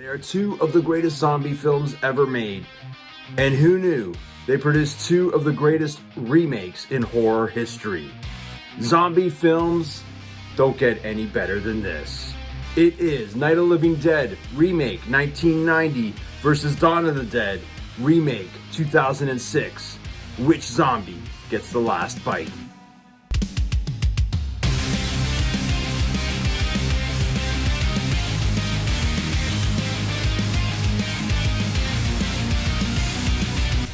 They are two of the greatest zombie films ever made. And who knew? They produced two of the greatest remakes in horror history. Zombie films don't get any better than this. It is Night of the Living Dead Remake 1990 versus Dawn of the Dead Remake 2006. Which zombie gets the last bite?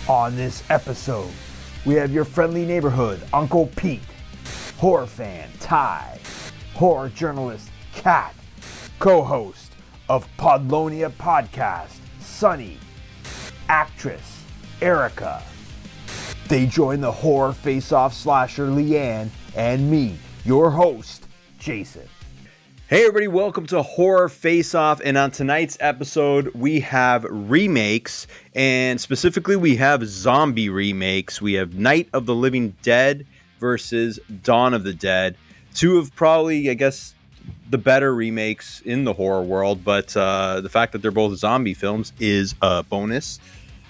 On this episode, we have your friendly neighborhood Uncle Pete, horror fan Ty, horror journalist Kat, co-host of Podlonia Podcast Sunny, actress Erica. They join the horror face-off slasher Leighanne and me, your host Jason. Hey everybody, welcome to Horror Face Off, and on tonight's episode we have remakes, and specifically we have zombie remakes. We have Night of the Living Dead versus Dawn of the Dead. Two of probably, I guess, the better remakes in the horror world, but the fact that they're both zombie films is a bonus.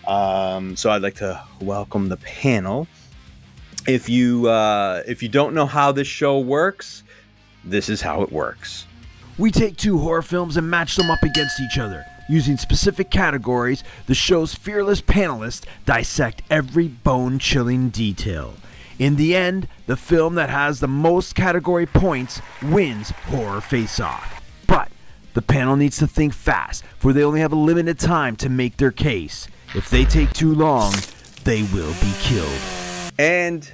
So I'd like to welcome the panel. If you don't know how this show works, this is how it works. We take two horror films and match them up against each other. Using specific categories, the show's fearless panelists dissect every bone-chilling detail. In the end, the film that has the most category points wins Horror Face-Off. But the panel needs to think fast, for they only have a limited time to make their case. If they take too long, they will be killed. And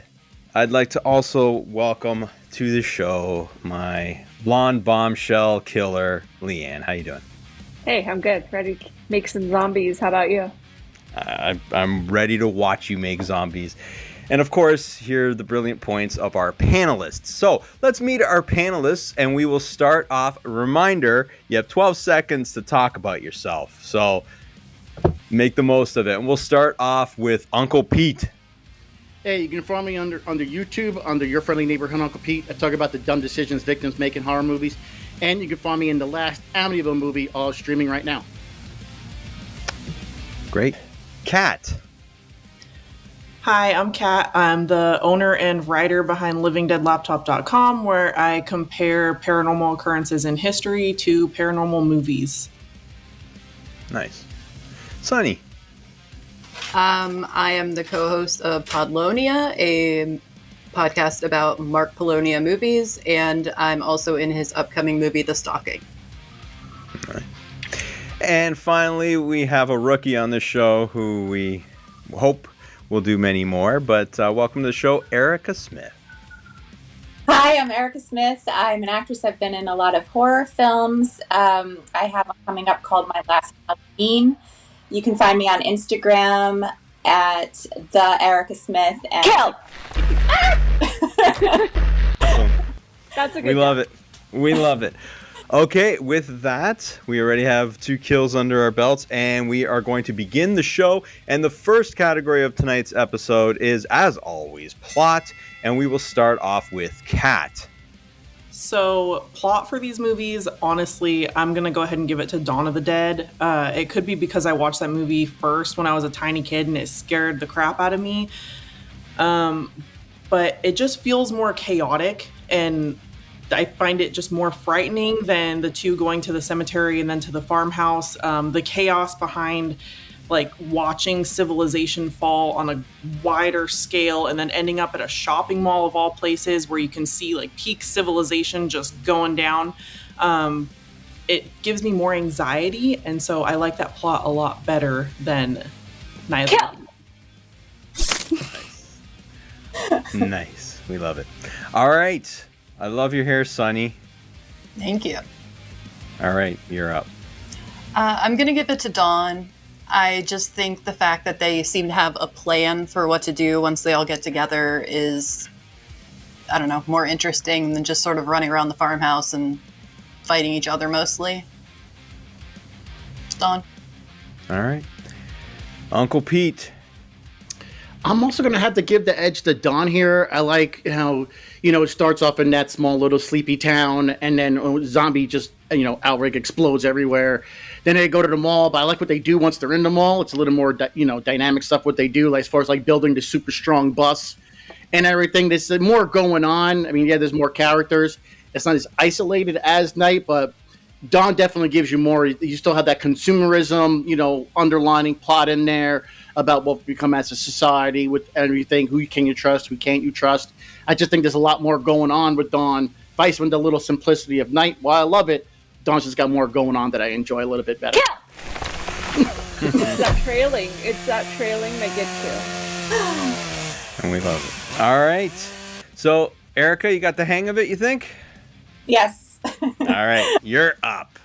I'd like to also welcome to the show my blonde bombshell killer, Leighanne. How you doing? Hey, I'm good. Ready to make some zombies. How about you? I'm ready to watch you make zombies. And of course, here are the brilliant points of our panelists. So let's meet our panelists, and we will start off. A reminder, you have 12 seconds to talk about yourself. So make the most of it. And we'll start off with Uncle Pete. Hey, you can find me under YouTube, under Your Friendly Neighborhood Uncle Pete. I talk about the dumb decisions victims make in horror movies. And you can find me in the last Amityville movie, all streaming right now. Great. Kat. Hi, I'm Kat. I'm the owner and writer behind LivingDeadLaptop.com, where I compare paranormal occurrences in history to paranormal movies. Nice. Sunny. I am the co-host of Podlonia, a podcast about Mark Polonia movies, and I'm also in his upcoming movie, The Stalking. All right. And finally, we have a rookie on the show who we hope will do many more, but welcome to the show, Erica Smith. Hi, I'm Erica Smith. I'm an actress. I've been in a lot of horror films. I have one coming up called My Last Halloween. You can find me on Instagram at the Erica Smith. And Kill! That's a good We love it. We love it. Okay, with that, we already have 2 kills under our belts, and we are going to begin the show. And the first category of tonight's episode is, as always, plot. And we will start off with Kat. So, plot for these movies, honestly, I'm going to go ahead and give it to Dawn of the Dead. It could be because I watched that movie first when I was a tiny kid and it scared the crap out of me. But it just feels more chaotic, and I find it just more frightening than the two going to the cemetery and then to the farmhouse. The chaos behind like watching civilization fall on a wider scale and then ending up at a shopping mall of all places where you can see like peak civilization just going down. It gives me more anxiety, and so I like that plot a lot better than Night of the Nice. Nice. We love it. All right. I love your hair, Sunny. Thank you. All right, you're up. I'm going to give it to Dawn. I just think the fact that they seem to have a plan for what to do once they all get together is, I don't know, more interesting than just sort of running around the farmhouse and fighting each other mostly. Dawn. All right. Uncle Pete. I'm also going to have to give the edge to Dawn here. I like how, it starts off in that small little sleepy town, and then zombie just, outbreak explodes everywhere. Then they go to the mall, but I like what they do once they're in the mall. It's a little more, dynamic stuff what they do, like as far as like building the super strong bus and everything. There's more going on. I mean, yeah, there's more characters. It's not as isolated as Night, but Dawn definitely gives you more. You still have that consumerism, underlining plot in there about what we become as a society with everything. Who can you trust? Who can't you trust? I just think there's a lot more going on with Dawn. Vice with the little simplicity of Night. While I love it, Dawn's just got more going on that I enjoy a little bit better. It's that trailing. It's that trailing that gets you. And we love it. All right. So, Erica, you got the hang of it, you think? Yes. All right. You're up.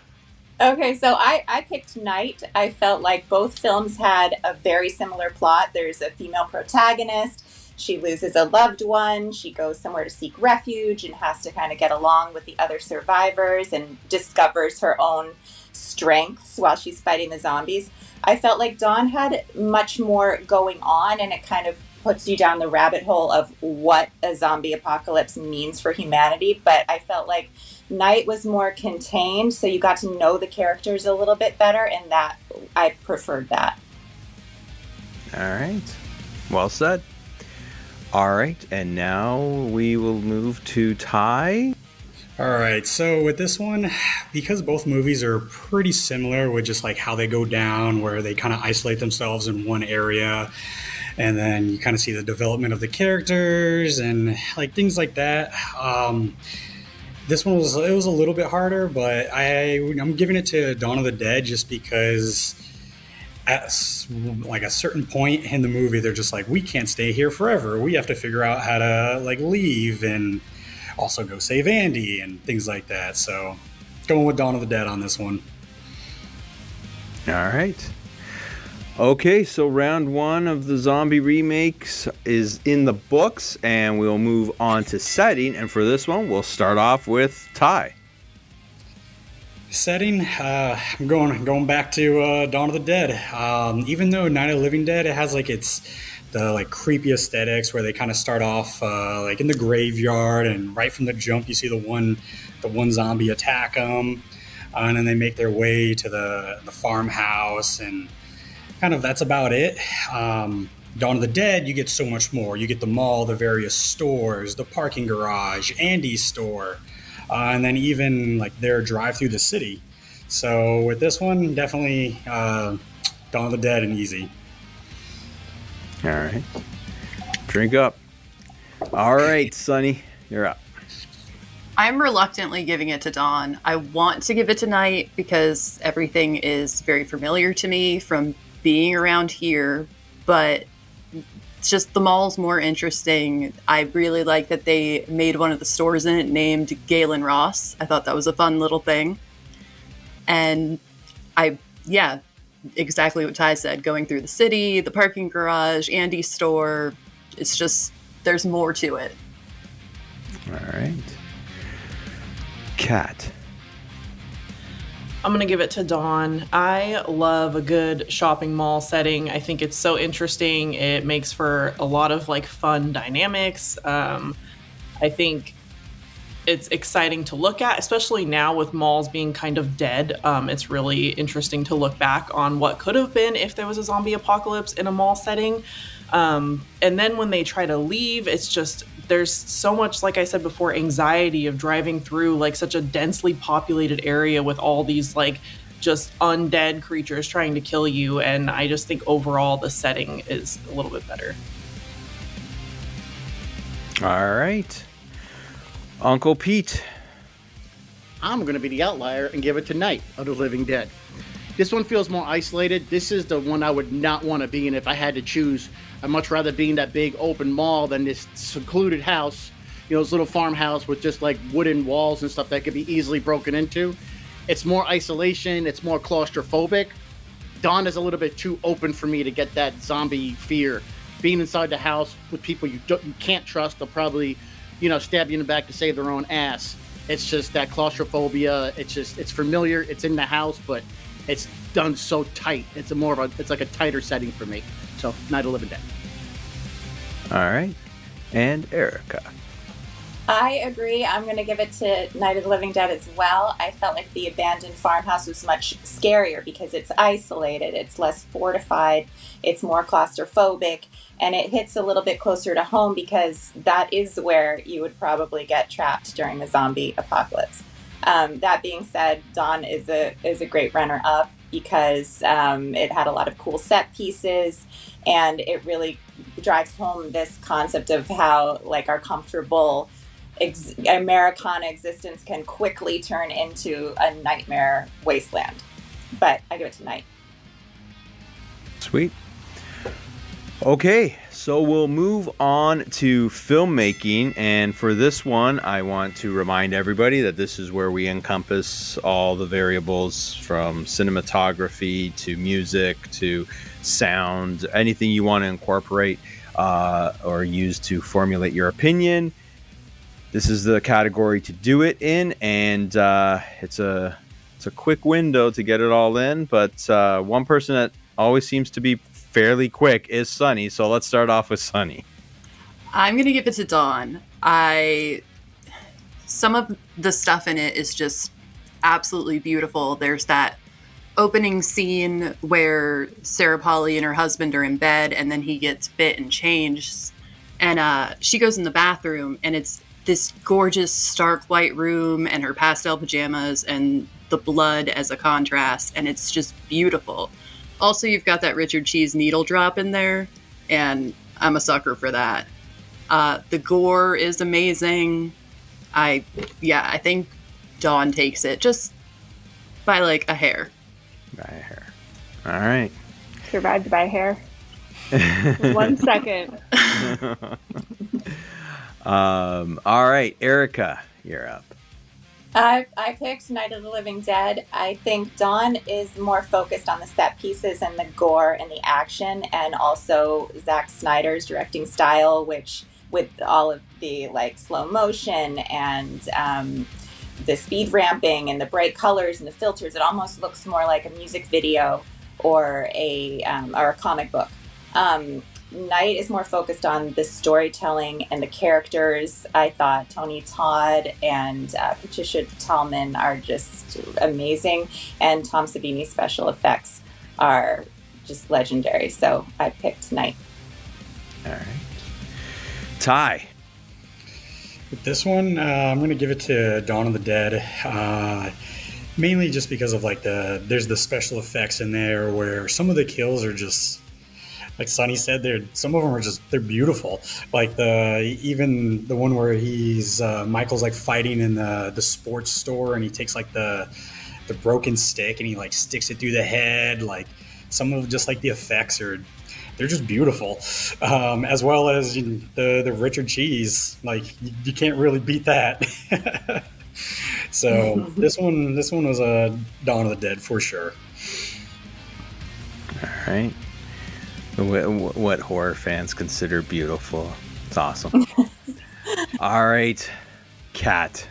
Okay, so I picked Night. I felt like both films had a very similar plot. There's a female protagonist. She loses a loved one. She goes somewhere to seek refuge and has to kind of get along with the other survivors and discovers her own strengths while she's fighting the zombies. I felt like Dawn had much more going on, and it kind of puts you down the rabbit hole of what a zombie apocalypse means for humanity. But I felt like Night was more contained, so you got to know the characters a little bit better, and that I preferred that. All right. Well said. All right, and now we will move to Ty. All right, so with this one, because both movies are pretty similar with just like how they go down, where they kind of isolate themselves in one area, and then you kind of see the development of the characters and like things like that. This one was a little bit harder, but I'm giving it to Dawn of the Dead just because at like a certain point in the movie, they're just like, we can't stay here forever. We have to figure out how to like leave and also go save Andy and things like that. So going with Dawn of the Dead on this one. All right. Okay, so round one of the zombie remakes is in the books, and we'll move on to setting. And for this one, we'll start off with Ty. Setting, I'm going back to Dawn of the Dead. Even though Night of the Living Dead, it has like the like creepy aesthetics where they kind of start off like in the graveyard, and right from the jump you see the one zombie attack them, and then they make their way to the farmhouse, and kind of that's about it. Dawn of the Dead, you get so much more. You get the mall, the various stores, the parking garage, Andy's store. And then even like their drive through the city. So with this one, definitely Dawn of the Dead and easy. All right. Drink up. All right, Sonny, you're up. I'm reluctantly giving it to Dawn. I want to give it to Night because everything is very familiar to me from being around here, but it's just the mall's more interesting. I really like that they made one of the stores in it named Galen Ross. I thought that was a fun little thing. And exactly what Ty said, going through the city, the parking garage, Andy's store. It's just, there's more to it. All right. Kat. I'm going to give it to Dawn. I love a good shopping mall setting. I think it's so interesting. It makes for a lot of like fun dynamics. I think it's exciting to look at, especially now with malls being kind of dead. It's really interesting to look back on what could have been if there was a zombie apocalypse in a mall setting. And then when they try to leave, it's just, there's so much, like I said before, anxiety of driving through like such a densely populated area with all these like just undead creatures trying to kill you. And I just think overall the setting is a little bit better. All right. Uncle Pete. I'm going to be the outlier and give it to Night of the Living Dead. This one feels more isolated. This is the one I would not want to be in if I had to choose. I'd much rather be in that big open mall than this secluded house, this little farmhouse with just like wooden walls and stuff that could be easily broken into. It's more isolation. It's more claustrophobic. Dawn is a little bit too open for me to get that zombie fear. Being inside the house with people you can't trust, they'll probably, stab you in the back to save their own ass. It's just that claustrophobia. It's familiar. It's in the house, but it's done so tight. It's like a tighter setting for me. So, Night of the Living Dead. All right. And Erica. I agree. I'm going to give it to Night of the Living Dead as well. I felt like the abandoned farmhouse was much scarier because it's isolated, it's less fortified, it's more claustrophobic, and it hits a little bit closer to home because that is where you would probably get trapped during the zombie apocalypse. That being said, Dawn is a great runner-up because it had a lot of cool set pieces, and it really drives home this concept of how like our comfortable Americana existence can quickly turn into a nightmare wasteland. But I give it to Night. Sweet. Okay, so we'll move on to filmmaking, and for this one, I want to remind everybody that this is where we encompass all the variables from cinematography to music to sound, anything you want to incorporate or use to formulate your opinion. This is the category to do it in, and it's a quick window to get it all in, but one person that always seems to be fairly quick is Sunny, so let's start off with Sunny. I'm going to give it to Dawn. Some of the stuff in it is just absolutely beautiful. There's that opening scene where Sarah Polly and her husband are in bed, and then he gets bit and changed, and she goes in the bathroom, and it's this gorgeous stark white room and her pastel pajamas and the blood as a contrast, and it's just beautiful. Also, you've got that Richard Cheese needle drop in there, and I'm a sucker for that. The gore is amazing. I think Dawn takes it just by like a hair. By a hair. All right. Survived by hair. 1 second. All right, Erica, you're up. I picked Night of the Living Dead. I think Dawn is more focused on the set pieces and the gore and the action, and also Zack Snyder's directing style, which with all of the like slow motion and the speed ramping and the bright colors and the filters, it almost looks more like a music video or a comic book. Night is more focused on the storytelling and the characters. I thought Tony Todd and Patricia Tallman are just amazing, and Tom Savini's special effects are just legendary. So I picked Night. All right. Ty. With this one, I'm going to give it to Dawn of the Dead. Mainly just because of like there's the special effects in there where some of the kills are just, like Sonny said, some of them are they're beautiful. Like even the one where Michael's like fighting in the sports store, and he takes like the broken stick and he like sticks it through the head. Like some of just like the effects they're just beautiful. As well as the Richard Cheese, like you can't really beat that. So this one was a Dawn of the Dead for sure. All right. What horror fans consider beautiful. It's awesome. All right, Kat.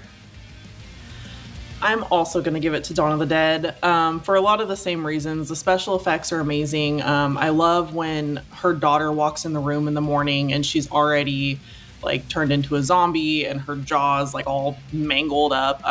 I'm also going to give it to Dawn of the Dead for a lot of the same reasons. The special effects are amazing. I love when her daughter walks in the room in the morning and she's already like turned into a zombie and her jaw's like all mangled up.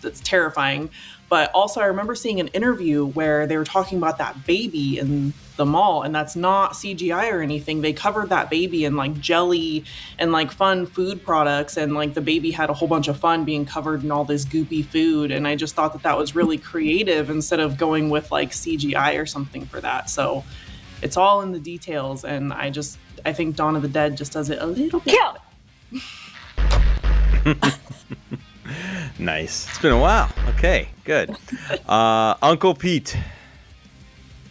That's terrifying. But also I remember seeing an interview where they were talking about that baby in the mall, and that's not CGI or anything. They covered that baby in like jelly and like fun food products, and like the baby had a whole bunch of fun being covered in all this goopy food, and I just thought that was really creative instead of going with like CGI or something for that. So it's all in the details, and I think Dawn of the Dead just does it a little bit. Nice. It's been a while. Okay, good. Uncle Pete.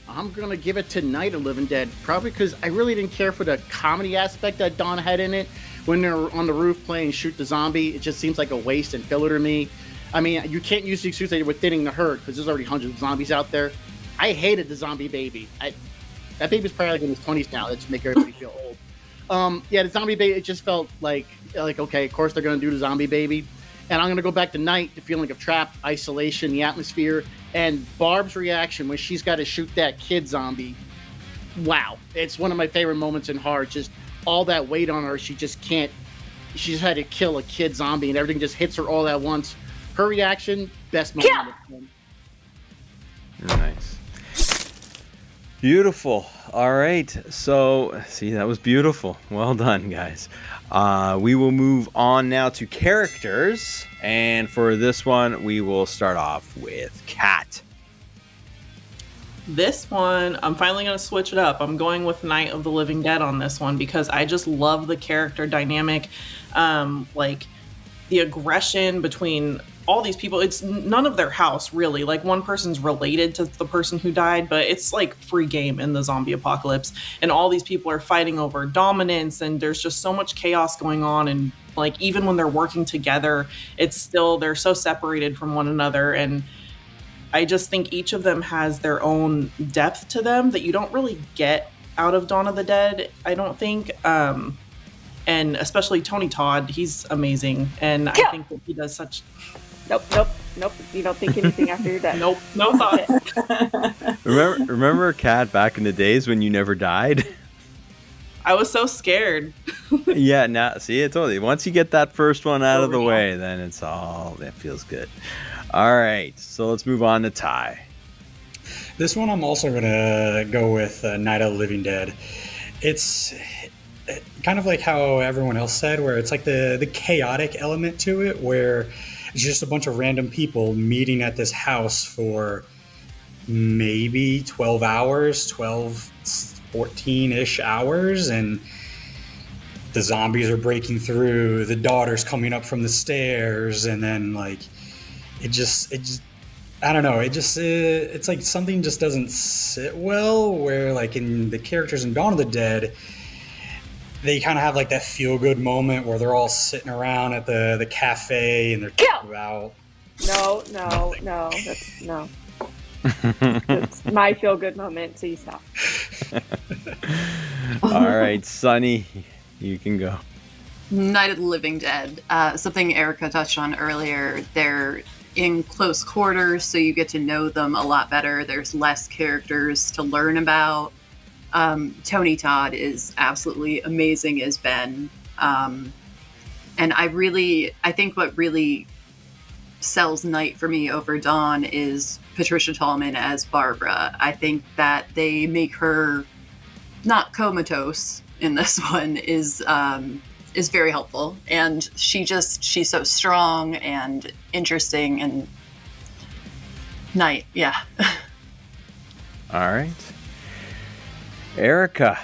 I'm going to give it to Night of the Living Dead, probably because I really didn't care for the comedy aspect that Dawn had in it. When they're on the roof playing Shoot the Zombie, it just seems like a waste and filler to me. I mean, you can't use the excuse that you were thinning the herd because there's already hundreds of zombies out there. I hated the zombie baby. That baby's probably like in his 20s now. That just make everybody feel old. The zombie baby, it just felt like okay, of course they're going to do the zombie baby. And I'm going to go back to Night, the feeling of trap, isolation, the atmosphere, and Barb's reaction when she's got to shoot that kid zombie. Wow. It's one of my favorite moments in horror. Just all that weight on her. She just can't she just had to kill a kid zombie and everything just hits her all at once. Her reaction, best moment. Of the film. Nice. Beautiful. All right. So, see, that was beautiful. Well done, guys. We will move on now to characters. And for this one, we will start off with Kat. This one, I'm finally going to switch it up. I'm going with Night of the Living Dead on this one because I just love the character dynamic. Like the aggression between all these people. It's none of their house, really. Like one person's related to the person who died, but it's like free game in the zombie apocalypse. And all these people are fighting over dominance, and there's just so much chaos going on. And like even when they're working together, it's still, they're so separated from one another. And I just think each of them has their own depth to them that you don't really get out of Dawn of the Dead, I don't think. And especially Tony Todd, he's amazing. And I think that he does such... Nope. You don't think anything after you're dead. Nope, no thought. Remember Kat back in the days when you never died? I was so scared. Yeah, now see, I told you. Once you get that first one out of the way, then it feels good. All right, so let's move on to Ty. This one I'm also going to go with Night of the Living Dead. It's kind of like how everyone else said, where it's like the chaotic element to it, where it's just a bunch of random people meeting at this house for maybe 12 hours, 14-ish hours, and the zombies are breaking through, the daughter's coming up from the stairs, and then like it just I don't know, it's like something just doesn't sit well, where like in the characters in Dawn of the Dead, they kind of have like that feel-good moment where they're all sitting around at the cafe and they're talking about... No. It's my feel-good moment, so you stop. All right, Sunny, you can go. Night of the Living Dead. Something Erica touched on earlier. They're in close quarters, so you get to know them a lot better. There's less characters to learn about. Tony Todd is absolutely amazing as Ben. And I think what really sells Night for me over Dawn is Patricia Tallman as Barbara. I think that they make her not comatose in this one is very helpful. And she's so strong and interesting, and Night, yeah. All right. Erica,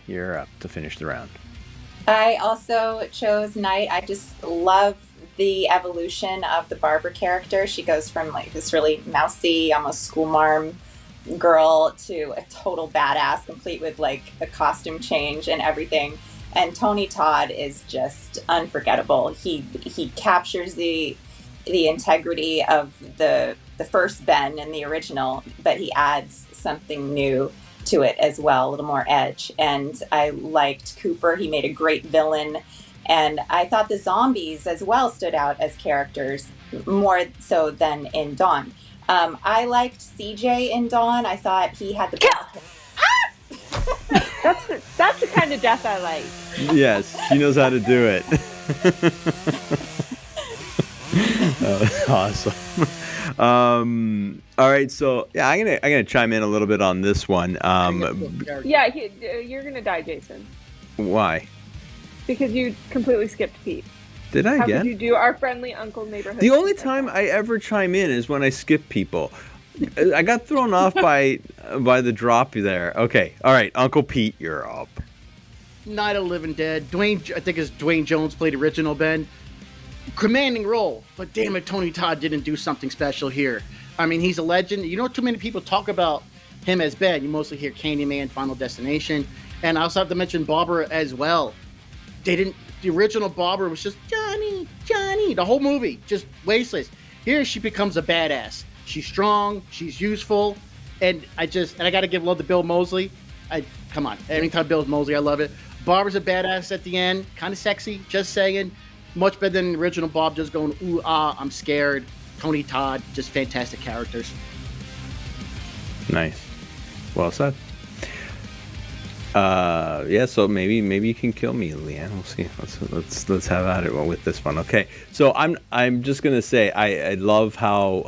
you're up to finish the round. I also chose Night. I just love the evolution of the Barbara character. She goes from like this really mousy, almost schoolmarm girl to a total badass, complete with like a costume change and everything. And Tony Todd is just unforgettable. He captures the integrity of the first Ben in the original, but he adds something new to it as well, a little more edge. And I liked Cooper. He made a great villain. And I thought the zombies as well stood out as characters, more so than in Dawn. I liked CJ in Dawn. I thought he had the best. That's the kind of death I like. Yes, she knows how to do it. That was awesome. All right, so yeah, I'm gonna chime in a little bit on this one. Yeah, you're gonna die, Jason. Why? Because you completely skipped Pete. Did I How again? could you do our friendly uncle neighborhood? The only time I ever chime in is when I skip people. I got thrown off by the drop there. Okay, all right, Uncle Pete, you're up. Night of the Living Dead. I think it's Dwayne Jones played original Ben. Commanding role, but damn it, Tony Todd didn't do something special here. I mean, he's a legend. You know, too many people talk about him as Ben. You mostly hear Candyman, Final Destination, and I also have to mention Barbara as well. The original Barbara was just Johnny, the whole movie, just wasteless. Here she becomes a badass. She's strong, she's useful, and I got to give love to Bill Moseley. Come on, anytime Bill Moseley, I love it. Barbara's a badass at the end, kind of sexy, just saying. Much better than the original Bob, just going, ooh, ah, I'm scared. Tony Todd, just fantastic characters. Nice. Well said. Yeah, so maybe you can kill me, Leighanne. We'll see. Let's have at it with this one. Okay, so I'm just gonna say I love how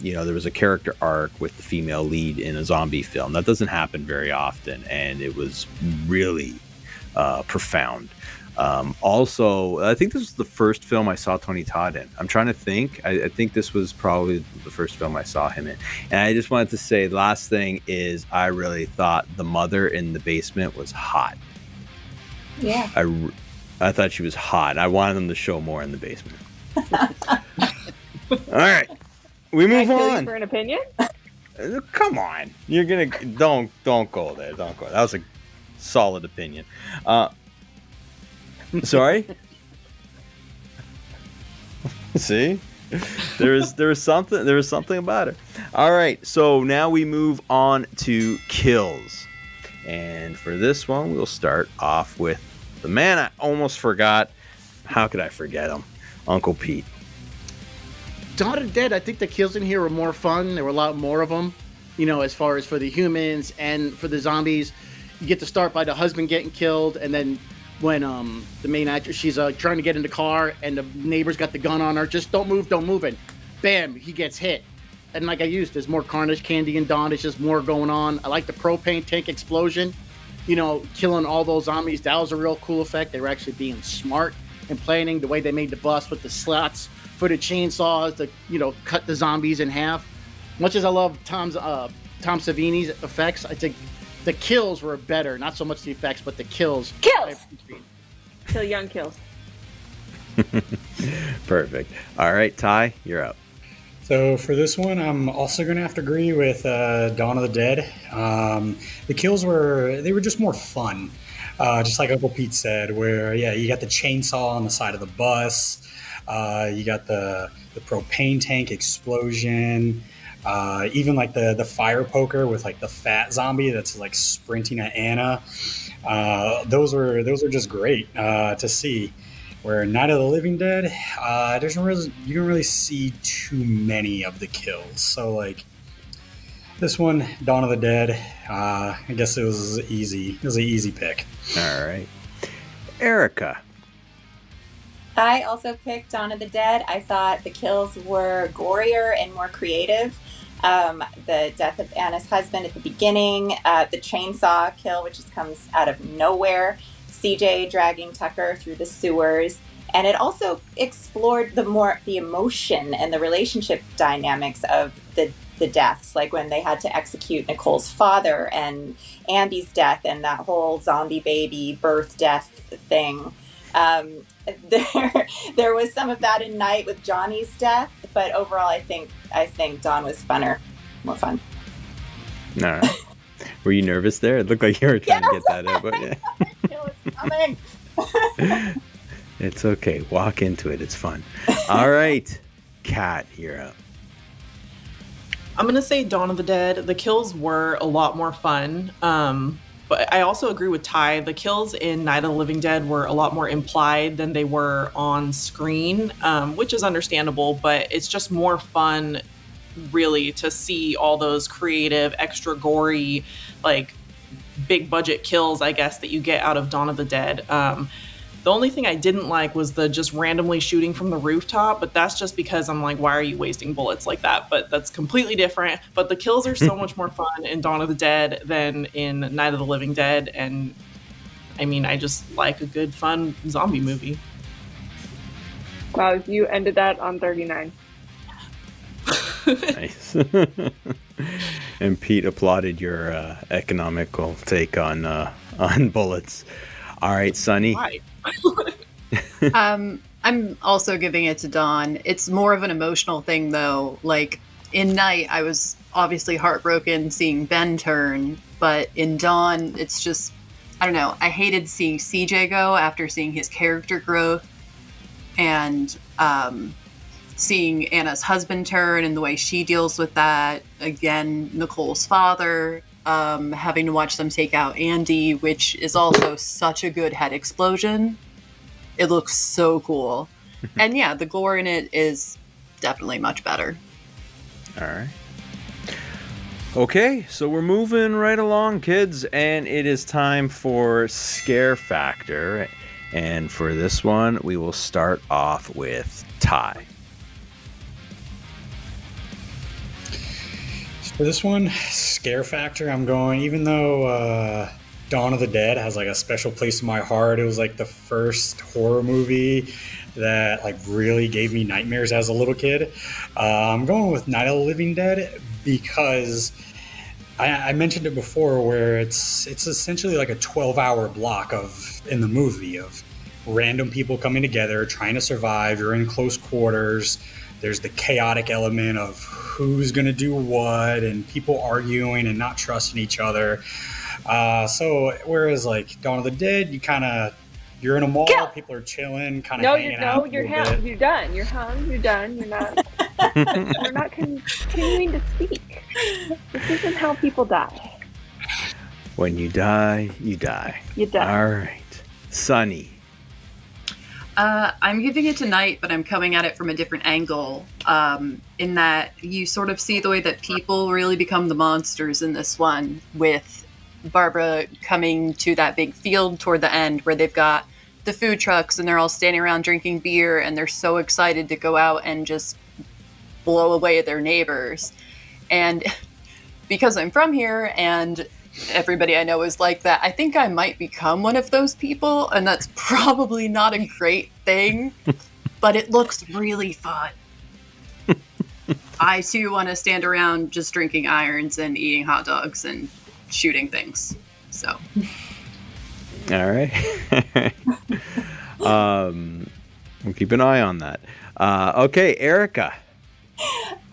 there was a character arc with the female lead in a zombie film. That doesn't happen very often, and it was really profound. Also, I think this was the first film I saw Tony Todd in. I'm trying to think. I think this was probably the first film I saw him in. And I just wanted to say, last thing is, I really thought the mother in the basement was hot. Yeah. I thought she was hot. I wanted them to show more in the basement. All right, we move on. For an opinion? Come on, you're gonna don't go there. Don't go. That was a solid opinion. Sorry. See, there was something about it. All right, so now we move on to kills, and for this one, we'll start off with the man I almost forgot. How could I forget him? Uncle Pete. Dawn of the Dead, I think the kills in here were more fun. There were a lot more of them, as far as for the humans and for the zombies. You get to start by the husband getting killed, and then when the main actress, she's trying to get in the car, and the neighbor's got the gun on her. Just don't move, and bam, he gets hit. And like I used, there's more carnage candy in Dawn. It's just more going on. I like the propane tank explosion, killing all those zombies. That was a real cool effect. They were actually being smart and planning the way they made the bus with the slots for the chainsaws to, cut the zombies in half. Much as I love Tom Savini's effects, I think the kills were better. Not so much the effects, but the kills. Kills! Kill young kills. Perfect. All right, Ty, you're up. So for this one, I'm also going to have to agree with Dawn of the Dead. The kills were just more fun. Just like Uncle Pete said, where, you got the chainsaw on the side of the bus. You got the propane tank explosion. Even like the fire poker with like the fat zombie that's like sprinting at Anna. Those were just great to see. Where Night of the Living Dead, you don't really see too many of the kills. So like this one, Dawn of the Dead, I guess it was easy. It was an easy pick. All right, Erica. I also picked Dawn of the Dead. I thought the kills were gorier and more creative. The death of Anna's husband at the beginning, the chainsaw kill, which just comes out of nowhere, CJ dragging Tucker through the sewers, and it also explored the emotion and the relationship dynamics of the deaths, like when they had to execute Nicole's father and Andy's death and that whole zombie baby birth death thing. There was some of that in Night with Johnny's death, but overall, I think Dawn was more fun. All right. Were you nervous there? It looked like you were trying to get that out, but yeah. Coming. It's okay. Walk into it. It's fun. All right, Kat, you're up. I'm going to say Dawn of the Dead. The kills were a lot more fun. But I also agree with Ty. The kills in Night of the Living Dead were a lot more implied than they were on screen, which is understandable, but it's just more fun, really, to see all those creative, extra gory, like, big budget kills, I guess, that you get out of Dawn of the Dead. The only thing I didn't like was the just randomly shooting from the rooftop, but that's just because I'm like, why are you wasting bullets like that? But that's completely different. But the kills are so much more fun in Dawn of the Dead than in Night of the Living Dead. And I mean, I just like a good, fun zombie movie. Wow, you ended that on 39. Nice. And Pete applauded your economical take on bullets. All right, Sunny. Why? I'm also giving it to Dawn. It's more of an emotional thing, though. Like, in Night, I was obviously heartbroken seeing Ben turn, but in Dawn, it's just, I don't know. I hated seeing CJ go after seeing his character growth, and seeing Anna's husband turn and the way she deals with that. Again, Nicole's father, having to watch them take out Andy, which is also such a good head explosion. It looks so cool. And yeah, the gore in it is definitely much better. All right. Okay, so we're moving right along, kids, and it is time for Scare Factor. And for this one, we will start off with Ty. For this one, Scare Factor, I'm going, even though Dawn of the Dead has like a special place in my heart, it was like the first horror movie that like really gave me nightmares as a little kid. I'm going with Night of the Living Dead because I mentioned it before, where it's essentially like a 12-hour block in the movie of random people coming together, trying to survive. You're in close quarters. There's the chaotic element of who's going to do what and people arguing and not trusting each other. So whereas like Dawn of the Dead, you're in a mall, people are chilling, kind of hanging out. You're done. You're done. You're done. You're not. We're not continuing to speak. This isn't how people die. When you die, you die. You die. All right. Sunny. I'm giving it to Night, but I'm coming at it from a different angle. In that you sort of see the way that people really become the monsters in this one, with Barbara coming to that big field toward the end where they've got the food trucks and they're all standing around drinking beer and they're so excited to go out and just blow away their neighbors. And because I'm from here and everybody I know is like that, I think I might become one of those people, and that's probably not a great thing, but it looks really fun. I too want to stand around just drinking irons and eating hot dogs and shooting things. So All right. We'll keep an eye on that. Okay, Erica.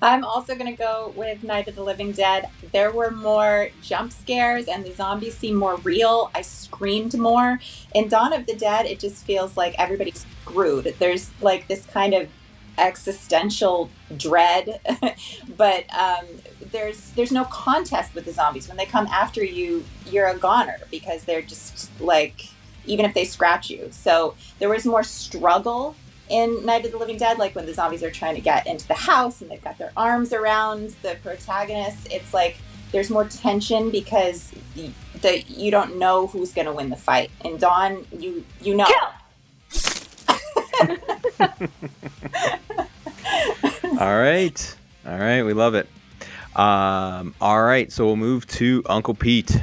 I'm also going to go with Night of the Living Dead. There were more jump scares and the zombies seem more real. I screamed more. In Dawn of the Dead, it just feels like everybody's screwed. There's like this kind of existential dread, but there's no contest with the zombies. When they come after you, you're a goner because they're just like, even if they scratch you. So there was more struggle in Night of the Living Dead, like when the zombies are trying to get into the house and they've got their arms around the protagonist. It's like there's more tension because you don't know who's going to win the fight. In Dawn, you know. All right, we love it. All right, so we'll move to Uncle Pete.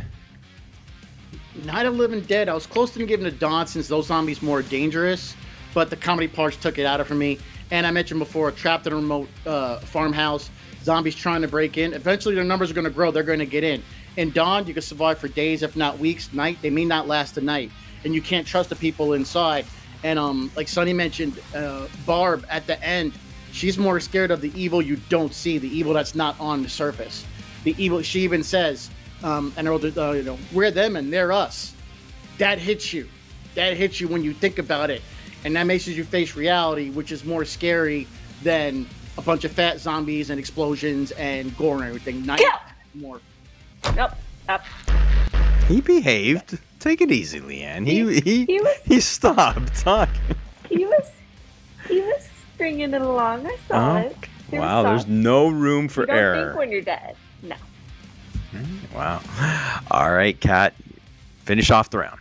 Night of the Living Dead, I was close to giving it to Dawn since those zombies more dangerous, but the comedy parts took it out of for me. And I mentioned before, trapped in a remote farmhouse, zombies trying to break in. Eventually their numbers are going to grow, they're going to get in. In Dawn, you can survive for days, if not weeks. Night, they may not last a night. And you can't trust the people inside. And like Sonny mentioned, Barb at the end, she's more scared of the evil you don't see, the evil that's not on the surface. The evil, she even says, we're them and they're us. That hits you. That hits you when you think about it. And that makes you face reality, which is more scary than a bunch of fat zombies and explosions and gore and everything. Not more. Nope. Up. He behaved. Take it easy, Leighanne. He stopped talking. He was stringing it along. I saw it. Wow, there's no room for you don't error. think when you're dead. No. Wow. All right, Kat, finish off the round.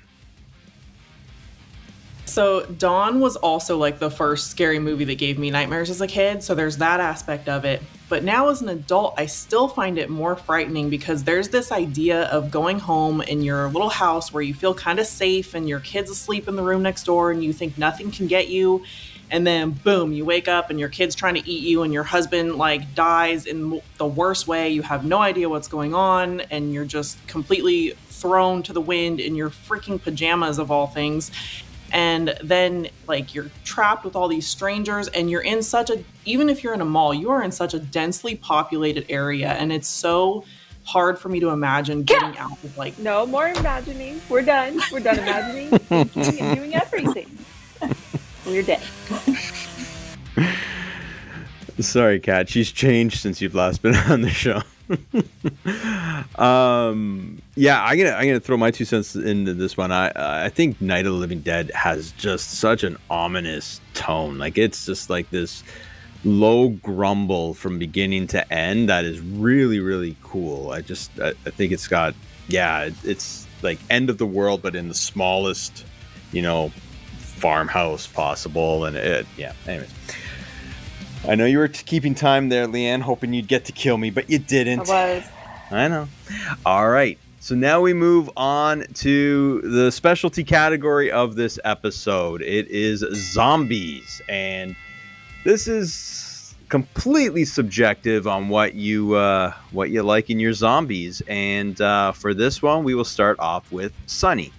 So Dawn was also like the first scary movie that gave me nightmares as a kid. So there's that aspect of it. But now as an adult, I still find it more frightening because there's this idea of going home in your little house where you feel kind of safe and your kid's asleep in the room next door and you think nothing can get you. And then boom, you wake up and your kid's trying to eat you and your husband like dies in the worst way. You have no idea what's going on and you're just completely thrown to the wind in your freaking pajamas of all things. And then like you're trapped with all these strangers and you're in even if you're in a mall, you are in such a densely populated area. And it's so hard for me to imagine getting out with like... No more imagining. We're done. We're done imagining, thinking, and doing everything. We're dead. Sorry, Kat. She's changed since you've last been on the show. Yeah, I'm gonna throw my 2 cents into this one. I think Night of the Living Dead has just such an ominous tone. Like it's just like this low grumble from beginning to end that is really, really cool. I think it's got, it's like end of the world, but in the smallest, farmhouse possible. And anyways. I know you were keeping time there, Leighanne, hoping you'd get to kill me, but you didn't. I was. I know. All right. So now we move on to the specialty category of this episode. It is zombies. And this is completely subjective on what you like in your zombies. And for this one, we will start off with Sunny.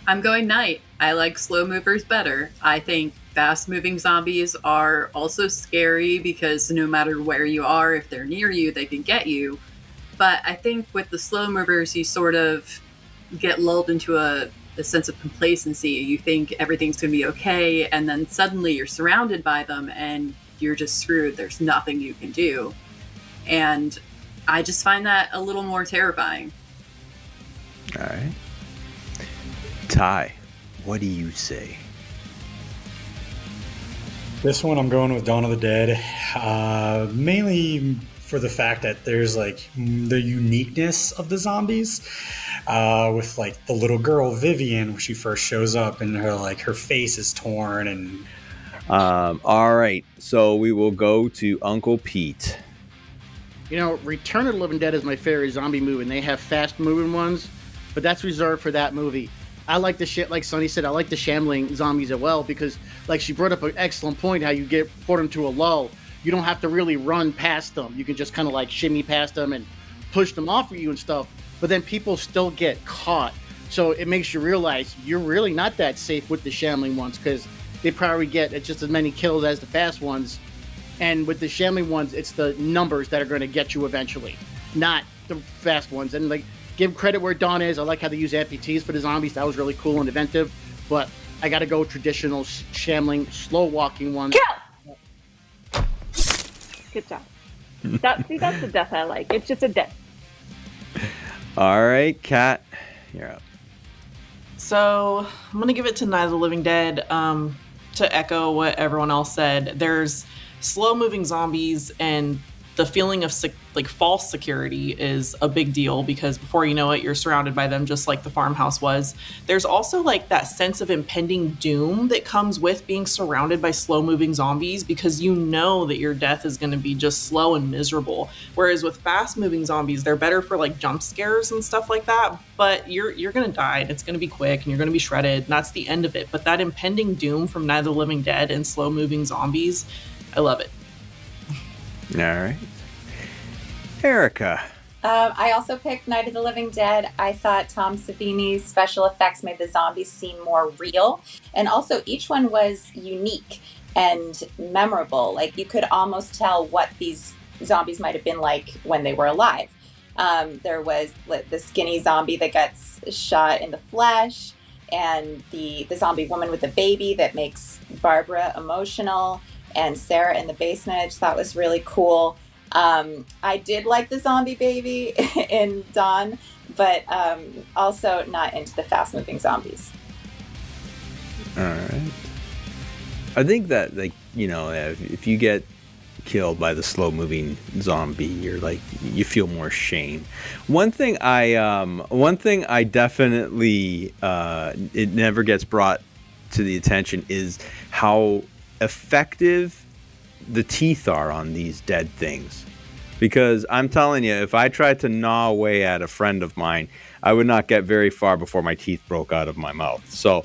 I'm going night. I like slow movers better. I think fast moving zombies are also scary because no matter where you are, if they're near you, they can get you. But I think with the slow movers, you sort of get lulled into a sense of complacency. You think everything's going to be okay, and then suddenly you're surrounded by them and you're just screwed. There's nothing you can do. And I just find that a little more terrifying. All right. Ty, what do you say? This one I'm going with Dawn of the Dead, mainly for the fact that there's like the uniqueness of the zombies, with like the little girl Vivian when she first shows up and her face is torn and. All right, so we will go to Uncle Pete. Return of the Living Dead is my favorite zombie movie, and they have fast moving ones, but that's reserved for that movie. I like the shit, like Sonny said, I like the shambling zombies as well, because like she brought up an excellent point, how you put them to a lull. You don't have to really run past them. You can just kind of like shimmy past them and push them off of you and stuff. But then people still get caught. So it makes you realize you're really not that safe with the shambling ones, because they probably get just as many kills as the fast ones. And with the shambling ones, it's the numbers that are going to get you eventually, not the fast ones. And like, give credit where Dawn is. I like how they use amputees for the zombies. That was really cool and inventive. But I got to go traditional shambling, slow walking ones. Kill! Good job. That's the death I like. It's just a death. All right, Kat, you're up. So I'm going to give it to Night of the Living Dead. To echo what everyone else said, there's slow moving zombies, and the feeling of false security is a big deal, because before you know it, you're surrounded by them, just like the farmhouse was. There's also like that sense of impending doom that comes with being surrounded by slow moving zombies, because you know that your death is going to be just slow and miserable. Whereas with fast moving zombies, they're better for like jump scares and stuff like that, but you're going to die, and it's going to be quick, and you're going to be shredded, and that's the end of it. But that impending doom from Night of the Living Dead and slow moving zombies, I love it. All right. Erica. I also picked Night of the Living Dead. I thought Tom Savini's special effects made the zombies seem more real. And also each one was unique and memorable. Like you could almost tell what these zombies might have been like when they were alive. There was the skinny zombie that gets shot in the flesh, and the zombie woman with the baby that makes Barbara emotional, and Sarah in the basement. I just thought was really cool. I did like the zombie baby in Dawn, but also not into the fast-moving zombies. All right. I think that, like, if you get killed by the slow-moving zombie, you feel more shame. One thing I definitely it never gets brought to the attention is how effective the teeth are on these dead things. Because I'm telling you, if I tried to gnaw away at a friend of mine, I would not get very far before my teeth broke out of my mouth. So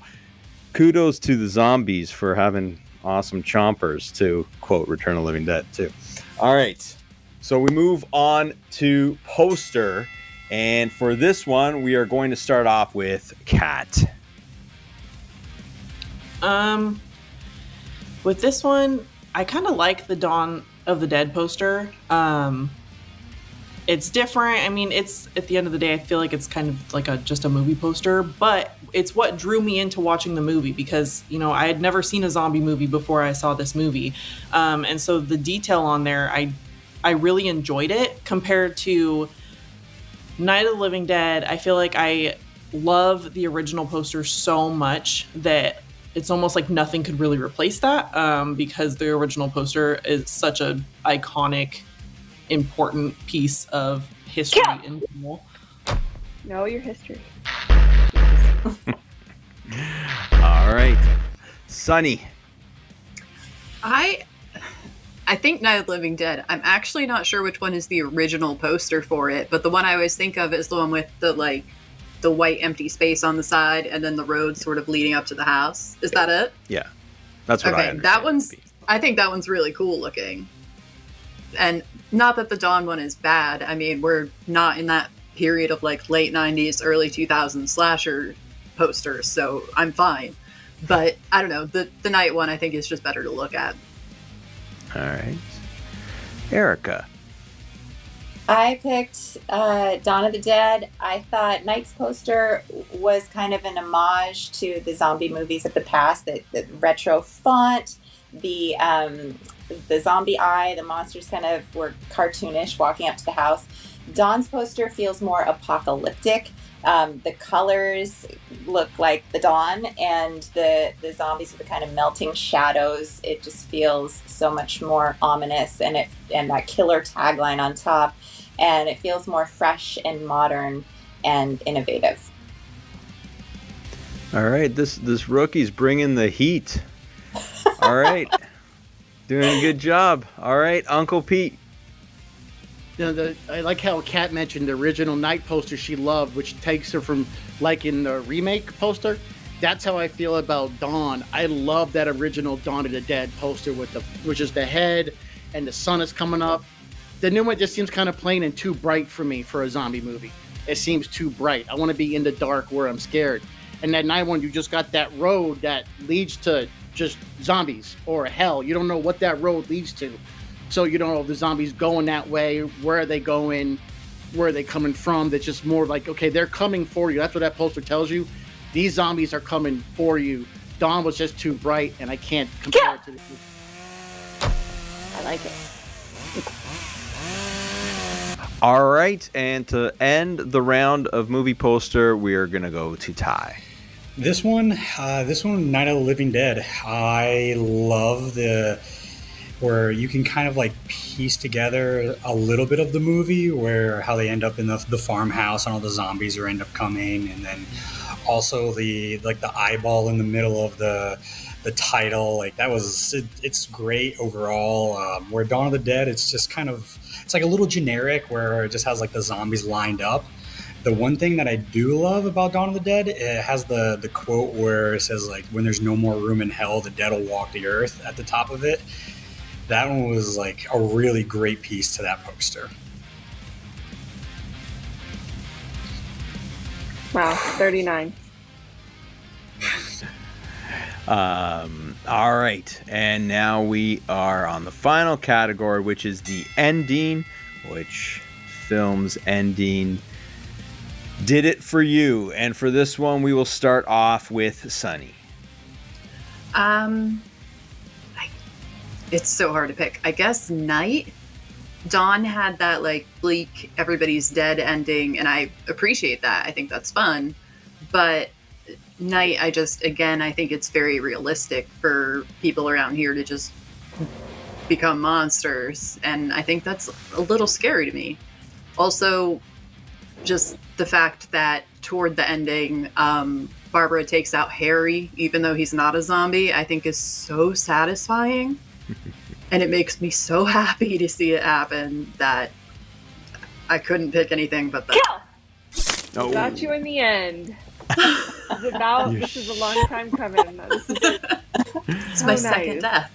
kudos to the zombies for having awesome chompers, to quote Return of the Living Dead too. All right, so we move on to poster, and for this one we are going to start off with Kat. With this one, I kind of like the Dawn of the Dead poster. It's different. I mean, it's, at the end of the day, I feel like it's kind of like just a movie poster, but it's what drew me into watching the movie, because, I had never seen a zombie movie before I saw this movie. And so the detail on there, I really enjoyed it compared to Night of the Living Dead. I feel like I love the original poster so much that it's almost like nothing could really replace that, because the original poster is such a iconic, important piece of history in general. Know your history. All right. Sunny. I think Night of the Living Dead. I'm actually not sure which one is the original poster for it, but the one I always think of is the one with the white empty space on the side and then the road sort of leading up to the house. Is that it? Yeah. That's what I understand. I think that one's really cool looking. And not that the Dawn one is bad. I mean, we're not in that period of like late 90s, early 2000s slasher posters, so I'm fine. But I don't know, the Night one I think is just better to look at. All right. Erica. I picked Dawn of the Dead. I thought Night's poster was kind of an homage to the zombie movies of the past. The retro font, the zombie eye, the monsters kind of were cartoonish walking up to the house. Dawn's poster feels more apocalyptic. The colors look like the dawn, and the zombies with the kind of melting shadows. It just feels so much more ominous, and that killer tagline on top, and it feels more fresh and modern and innovative. All right, this rookie's bringing the heat. All right, doing a good job. All right, Uncle Pete. I like how Kat mentioned the original Night poster she loved, which takes her from liking the remake poster. That's how I feel about Dawn. I love that original Dawn of the Dead poster which is the head and the sun is coming up. The new one just seems kind of plain and too bright for me for a zombie movie. It seems too bright. I want to be in the dark where I'm scared. And that night one, you just got that road that leads to just zombies or hell. You don't know what that road leads to. So you don't know if the zombies going that way, where are they going, where are they coming from. That's just more like, okay, they're coming for you. That's what that poster tells you. These zombies are coming for you. Dawn was just too bright, and I can't compare it to the future. I like it. All right, and to end the round of movie poster, we are going to go to Ty. This one, Night of the Living Dead. I love where you can kind of like piece together a little bit of the movie, where how they end up in the farmhouse and all the zombies are end up coming, and then also the eyeball in the middle of the title. Like it's great overall. Where Dawn of the Dead, it's just kind of, it's like a little generic where it just has like the zombies lined up. The one thing that I do love about Dawn of the Dead, it has the quote where it says like, when there's no more room in hell, the dead will walk the earth at the top of it. That one was like a really great piece to that poster. Wow, 39. All right, and now we are on the final category, which is the ending. Which film's ending did it for you? And for this one, we will start off with Sunny. It's so hard to pick. I guess Night. Dawn had that like bleak, everybody's dead ending, and I appreciate that. I think that's fun. But Night, I think it's very realistic for people around here to just become monsters, and I think that's a little scary to me. Also, just the fact that toward the ending, Barbara takes out Harry, even though he's not a zombie, I think is so satisfying. And it makes me so happy to see it happen that I couldn't pick anything but that. Oh. Got you in the end. This is a long time coming. It's my second death.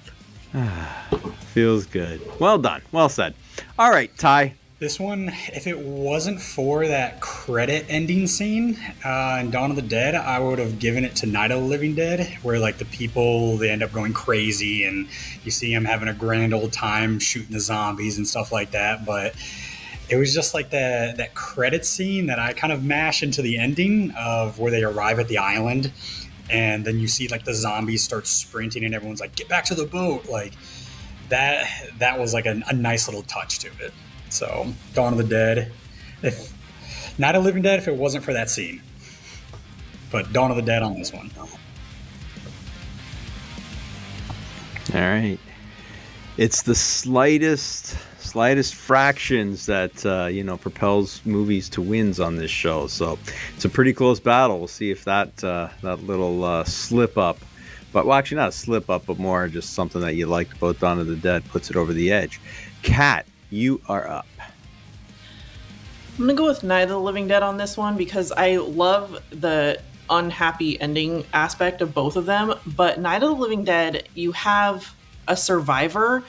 Feels good. Well done. Well said. All right, Ty. This one, if it wasn't for that credit ending scene in Dawn of the Dead, I would have given it to Night of the Living Dead, where like the people, they end up going crazy and you see them having a grand old time shooting the zombies and stuff like that. But it was just like that credit scene that I kind of mash into the ending of where they arrive at the island, and then you see like the zombies start sprinting and everyone's like, get back to the boat. Like that was like a nice little touch to it. So, Dawn of the Dead. If Night of the Living Dead, if it wasn't for that scene. But Dawn of the Dead on this one. All right. It's the slightest fractions that propels movies to wins on this show. So it's a pretty close battle. We'll see if that little slip up, but well, actually not a slip up, but more just something that you liked about Dawn of the Dead puts it over the edge. Kat, you are up. I'm gonna go with Night of the Living Dead on this one because I love the unhappy ending aspect of both of them. But Night of the Living Dead, you have a survivor,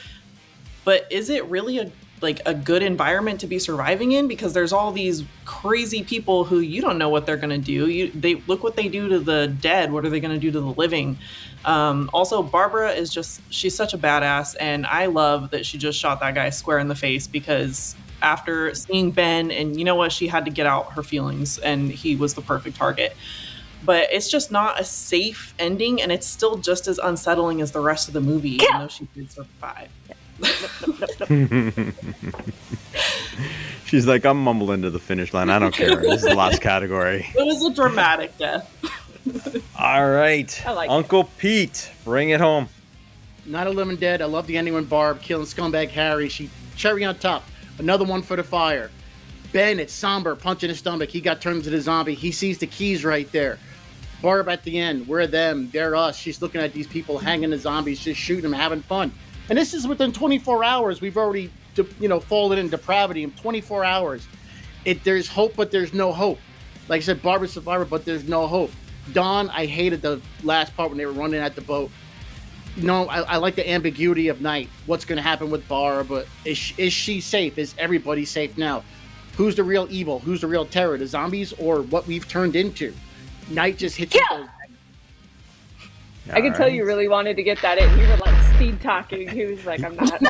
but is it really a good environment to be surviving in? Because there's all these crazy people who you don't know what they're gonna do. They look what they do to the dead. What are they gonna do to the living? Also, Barbara she's such a badass, and I love that she just shot that guy square in the face because after seeing Ben, and you know what, she had to get out her feelings, and he was the perfect target. But it's just not a safe ending, and it's still just as unsettling as the rest of the movie, even though she did survive. She's like, I'm mumbling to the finish line. I don't care. This is the last category. It was a dramatic death. All right. I like Uncle Pete, bring it home. Night of the Living Dead. I love the ending when Barb killing scumbag Harry. She cherry on top. Another one for the fire. Ben, it's somber, punching his stomach. He got turned into the zombie. He sees the keys right there. Barb at the end. We're them. They're us. She's looking at these people hanging the zombies, just shooting them, having fun. And this is within 24 hours. We've already, fallen in depravity in 24 hours. There's hope, but there's no hope. Like I said, Barbara's survivor, but there's no hope. Dawn, I hated the last part when they were running at the boat. I like the ambiguity of Night. What's going to happen with Barb? But is she safe? Is everybody safe now? Who's the real evil? Who's the real terror? The zombies or what we've turned into? Night just hits you. I could tell you really wanted to get that in. You were like speed talking. He was like, I'm not.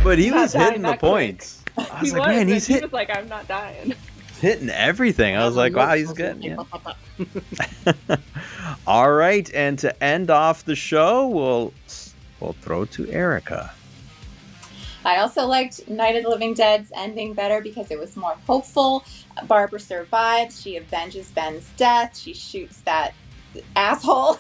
But he was hitting the points. I was like, man, he was like, I'm not dying. Hitting everything. I was like, wow, he's good. Yeah. All right, and to end off the show, we'll throw to Erica. I also liked Night of the Living Dead's ending better because it was more hopeful. Barbara survives. She avenges Ben's death. She shoots that asshole.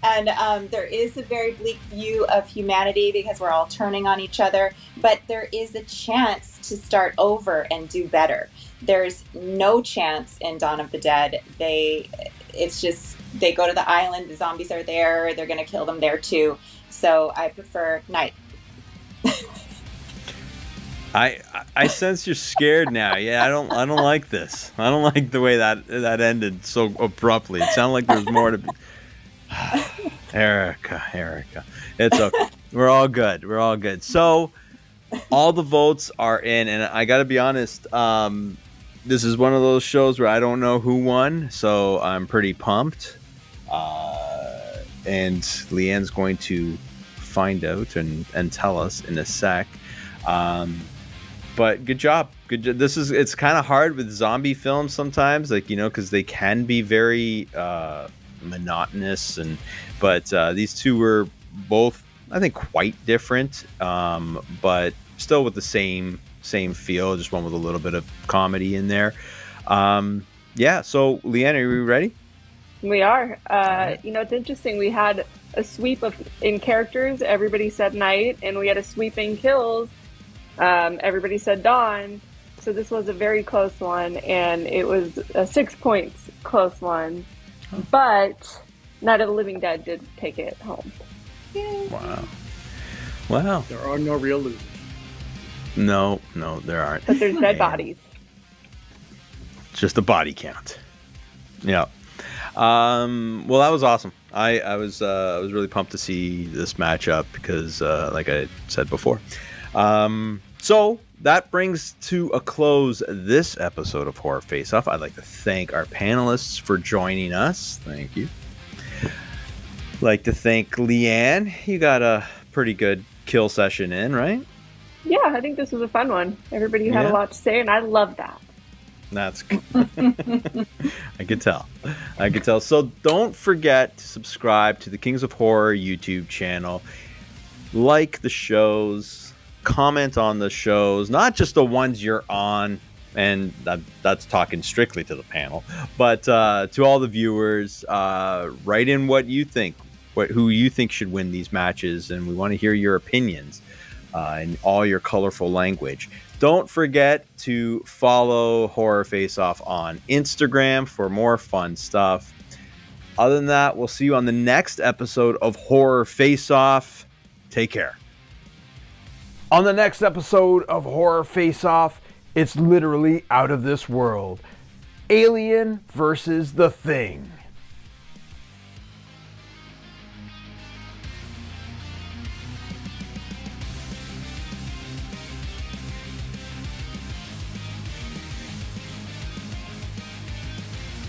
And there is a very bleak view of humanity because we're all turning on each other. But there is a chance to start over and do better. There's no chance in Dawn of the Dead. They go to the island. The zombies are there. They're going to kill them there too. So I prefer Night. I sense you're scared now. Yeah, I don't like this. I don't like the way that ended so abruptly. It sounded like there's more to be. Erica. It's okay. We're all good. So all the votes are in, and I got to be honest, this is one of those shows where I don't know who won, so I'm pretty pumped. And Leighanne's going to find out and tell us in a sec. But good job. It's kind of hard with zombie films sometimes, because they can be very monotonous, but these two were both, I think, quite different, but still with the same feel, just one with a little bit of comedy in there. So Leighanne, are you ready? We are. It's interesting. We had a sweep in characters. Everybody said Night, and we had a sweep in kills. Everybody said Dawn. So this was a very close one, and it was a 6 points close one. Oh. But Night of the Living Dead did take it home. Yay. Wow. There are no real losers. No, there aren't. But there's dead bodies. It's just a body count. Yeah. Well, that was awesome. I was really pumped to see this matchup because, like I said before. So that brings to a close this episode of Horror Face Off. I'd like to thank our panelists for joining us. Thank you. I'd like to thank Leighanne. You got a pretty good kill session in, right? Yeah, I think this was a fun one. Everybody had a lot to say, and I love that. That's good. I could tell. So don't forget to subscribe to the Kings of Horror YouTube channel. Like the shows, comment on the shows, not just the ones you're on, and that's talking strictly to the panel, but to all the viewers, write in what you think. who you think should win these matches, and we want to hear your opinions in all your colorful language. Don't forget to follow Horror Face Off on Instagram for more fun stuff. Other than that, we'll see you on the next episode of Horror Face Off. Take care. On the next episode of Horror Face Off, it's literally out of this world. Alien versus The Thing.